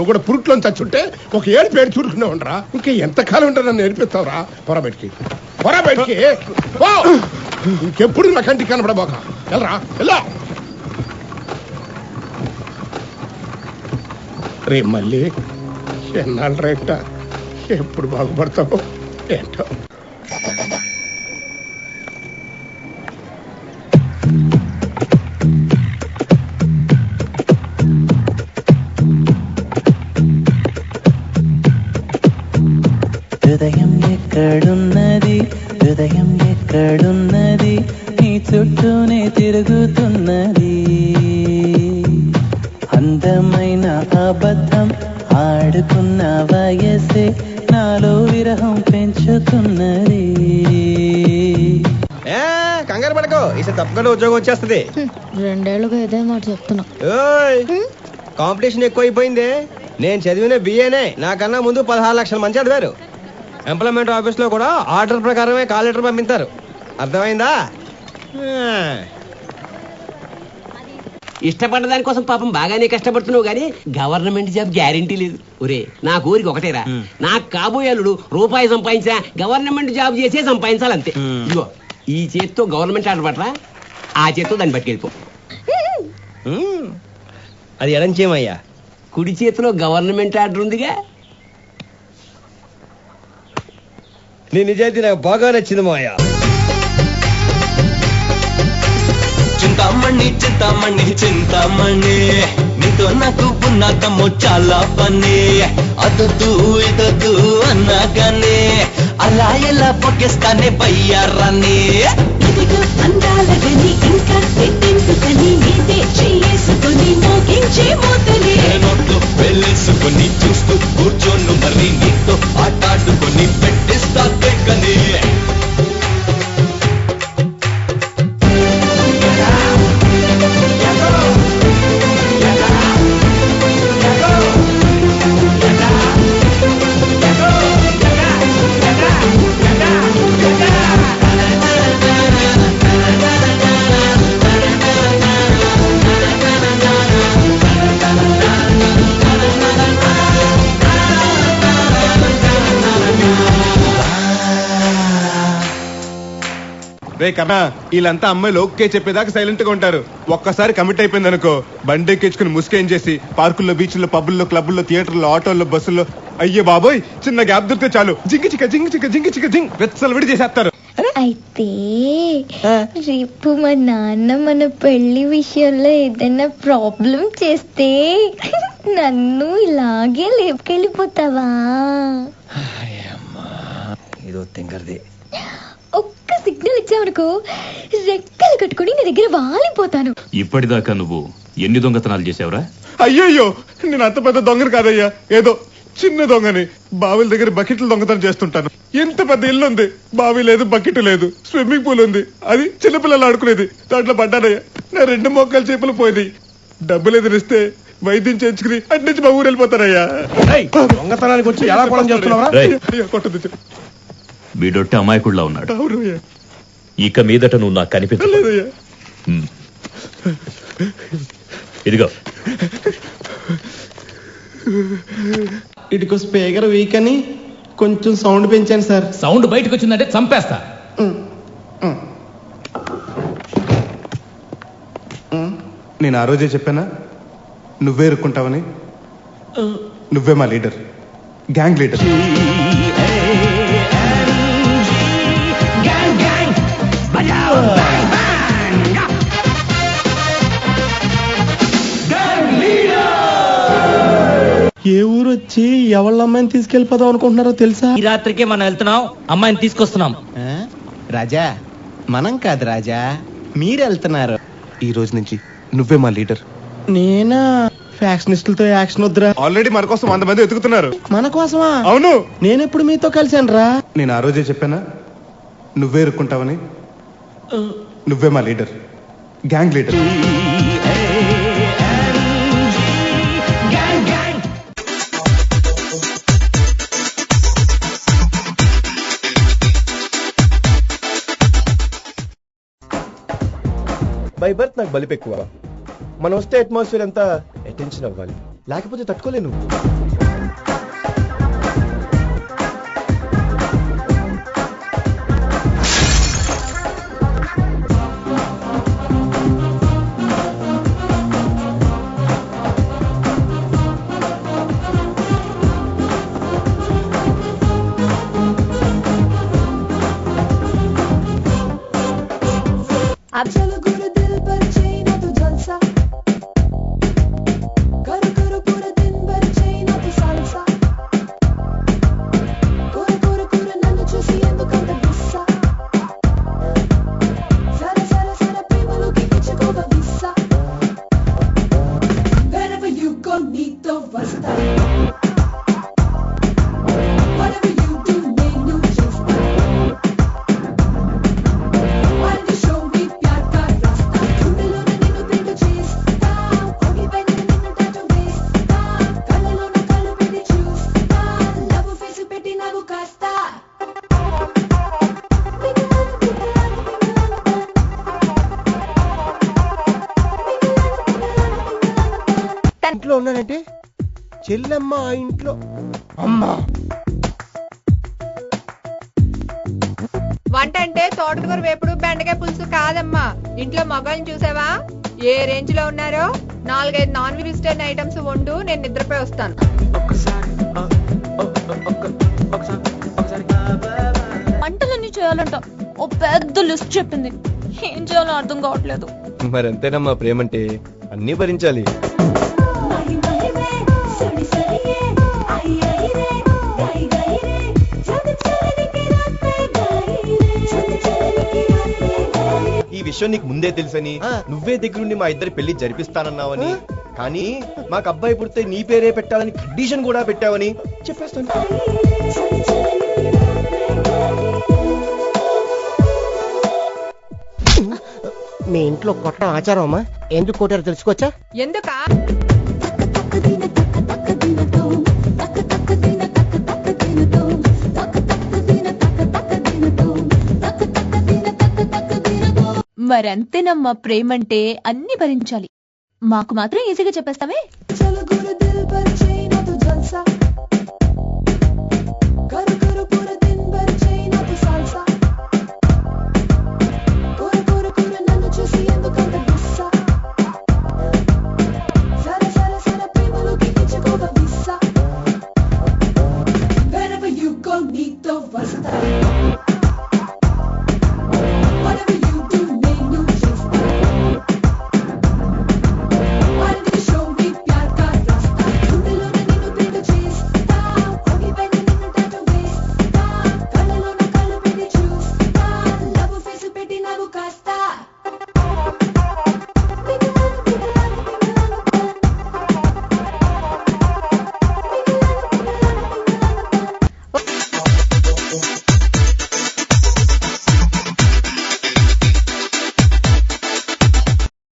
కూడా పురుట్లో చచ్చుంటే ఒక ఏడు పేరు చూరుకునే ఉండరా. ఇంకా ఎంతకాలం ఉంటా నన్ను నేర్పిస్తావురా. పొర బయటికి ఇంకెప్పుడు నా కంటికి కనపడబోక. వెళ్ళరా వెళ్ళా. రే మళ్ళీ ఎన్నాళ్ళు రేట ఎప్పుడు బాగుపడతావు ఏంటో. హృదయం ఎక్కడున్నది, హృదయం ఎక్కడున్నది, నీ చుట్టూనే తిరుగుతున్నది. అందమైన అబద్ధం ఆడుకున్న వయసే నాలో విరహం పెంచుతున్నది. కంగారు పడకో, ఈసారి తప్పకుండా ఉద్యోగం వచ్చేస్తుంది. 2 ఏళ్ళుగా ఇదే మాట చెప్తున్నా. కాంపిటీషన్ ఎక్కువైపోయింది. నేను చదివిన బిఏనే నాకన్నా ముందు 16 లక్షల మంది చదివారు. ఎంప్లాయ్మెంట్ ఆఫీస్ లో కూడా ఆర్డర్ ప్రకారమే కాల్ లెటర్ పంపిస్తారు. అర్థమైందా? ఇష్టపడ్డ దానికోసం పాపం బాగానే కష్టపడుతున్నావు గానీ గవర్నమెంట్ జాబ్ గ్యారంటీ లేదు. ఒరే నా కోరిక ఒకటేరా, నాకు కాబోయేలుడు రూపాయి సంపాదించినా గవర్నమెంట్ జాబ్ చేసే సంపాదించాలంతే. ఇదిగో ఈ చేతితో గవర్నమెంట్ ఆర్డర్ పట్టరా, ఆ చేతితో దాన్ని పట్టుకెళ్ళిపో. అది ఎడం చేయమయ్యా. కుడి చేతిలో గవర్నమెంట్ ఆర్డర్ ఉందిగా. నీ నిజాయితీ నాకు బాగా నచ్చింది మాయా. చింతామణి చింతామణి చింతామణి, నీతో నాకు ఉన్నతము చాలా పని. అదొద్దు ఇదొద్దు అన్నాగానే అలా ఎలా పొక్కేస్తానే బయ్యారాన్ని. ఇదిగో అందాలగని ఇంకా పెట్టించుకొని నీదే చేసుకొని మోగించే మోతలే. నోట్లు వెళ్ళేసుకొని చూస్తూ కూర్చోను మరి నీతో ఆటాడుకొని పెట్టిస్తా తెగని. రే కన్నా, వీళ్ళంతా అమ్మాయిలు ఓకే చెప్పేదాకా సైలెంట్ గా ఉంటారు. ఒక్కసారి కమిట్ అయిపోయింది అనుకో, బండి ఎక్కించుకుని ముసుకేం చేసి పార్కుల్లో, బీచ్ల్లో, పబ్బుల్లో, క్లబ్బుల్లో, థియేటర్లో, ఆటోల్లో, బస్సుల్లో, అయ్యే బాబోయ్ చిన్న గ్యాప్ దొరికితే చాలు జింగి చిక్క జింగి చిక్క జింగి చిక్క జింగ్ వెచ్చలు విడి చేసేస్తారు. అయితే రేపు మా నాన్న మన పెళ్లి విషయంలో ఏదైనా ప్రాబ్లం చేస్తే నన్ను ఇలాగే లేపుకెళ్ళిపోతావా? ఏదో తింగర్ది. ఒక్క సిగ్నల్ ఇచ్చావనుకో రెక్కలు కట్టుకుని నీ దగ్గర వాలిపోతాను. ఇప్పటిదాకా నువ్వు ఎన్ని దొంగతనాలు చేసావురా? అయ్యయ్యో, నేను అంత పెద్ద దొంగను కాదయ్యా, ఏదో చిన్న దొంగని. బావిల దగ్గర బకెట్లు దొంగతనం చేస్తుంటాను. ఎంత పెద్ద ఇల్లు ఉంది, బావి లేదు, బకెట్ లేదు, స్విమ్మింగ్ పూల్ ఉంది, అది చిన్నపిల్లలు ఆడుకునేది. దాంట్లో పడ్డానయ్యా, నా 2 మోకాలు చేపలు పోయినాయి. డబ్బులు ఎదురిస్తే వైద్యం చేయించుకుని అటు నుంచి మా ఊరు వెళ్ళిపోతారయ్యా. దొంగతనానికి వచ్చి ఎలా పొలం చేస్తున్నావా? కొట్టదు. వీడొట్టి అమాయకుడిలా ఉన్నాడు. ఇక మీదట నువ్వు నాకు కనిపించలేదయ్యా. ఇదిగో ఇటుకు స్పీకర్ వీక్ అని కొంచెం సౌండ్ పెంచాను సార్. సౌండ్ బయటకు వచ్చిందంటే చంపేస్తా. నేను ఆ రోజే చెప్పానా నువ్వే ఇరుక్కుంటావని. నువ్వే మా లీడర్, గ్యాంగ్ లీడర్. ఏ ఊరు వచ్చి ఎవళ్ళ అమ్మాయిని తీసుకెళ్ళిపోదాం అనుకుంటున్నారో తెలుసా? ఈ రాత్రికే మనం వెళ్తున్నాం, అమ్మాయిని తీసుకొస్తున్నాం. రాజా, మనం కాదు రాజా, మీరు వెళ్తున్నారు. ఈ రోజు నుంచి నువ్వే మా లీడర్. నేనా? ఫ్యాక్షనిస్టులతో యాక్షన్ వద్దురా. ఆల్రెడీ మన కోసం 100 మంది వెతుకుతున్నారు. మన కోసమా? అవును. నేనెప్పుడు మీతో కలిసాను రా? నేను ఆ రోజే చెప్పానా నువ్వే ఇరుక్కుంటావని. నువ్వే మా leader, gang leader. By birth నాకు బలిపు ఎక్కువ. మనం వస్తే అట్మాస్ఫియర్ అంతా అటెన్షన్ అవ్వాలి. లేకపోతే తట్టుకోలేను. अब चलो गुरु दिल पर चैना तू जलसा करो करो पूरा दिन भर चैना तू सालसा कोरे कोरे कोरे नन्नु చూసి ఎందుకంత గుస్సా సరే సరే సరే ప్రేమలోకి పిచ్చుకోగా విస్సా wherever you go నీతో వస్తా whatever you do నేను చేస్తా why do you show me ప్యార్ కా రాస్తా గుండెలోనే నిన్ను ప్రేమ చేస్తా ఒడిపై నిన్ను టాటూ వేస్తా కళ్ళలోన కళ్ళు పెట్టి చూస్తా లవ్ ఫేస్ పెట్టి నవ్వు కాస్తా ఇంట్లో ఉన్నానంటే చెల్లెమ్మ ఆ ఇంట్లో. అమ్మా వంట అంటే తోటకూర వేపుడు బెండకాయ పులుసు కాదమ్మా. ఇంట్లో మగవాళ్ళని చూసావా ఏ రేంజ్ లో ఉన్నారో? 4-5 నాన్ వెజిటేరియన్ ఐటమ్స్ వండు, నేను నిద్రపోయి వస్తాను. వంటలన్నీ చేయాలంట, ఓ పెద్ద లిస్ట్ చెప్పింది. ఏం చేయాలో అర్థం కావట్లేదు. మరంతేనమ్మా ప్రేమంటే, అన్నీ భరించాలి. ఈ విషయం నీకు ముందే తెలుసని, నువ్వే దగ్గరుండి మా ఇద్దరి పెళ్లి జరిపిస్తానన్నావని, కానీ మాకు అబ్బాయి పుడితే నీ పేరే పెట్టాలని కండిషన్ కూడా పెట్టావని చెప్పేస్తాను. మీ ఇంట్లో కొట్ట ఆచారం అమ్మా, ఎందుకు కొట్టారో తెలుసుకోవచ్చా? ఎందుకా? మరంతేనమ్మా ప్రేమంటే అన్ని భరించాలి. మాకు మాత్రం ఈజీగా చెప్పేస్తావే. चलो गुरु दिल पर चैना तू जलसा करो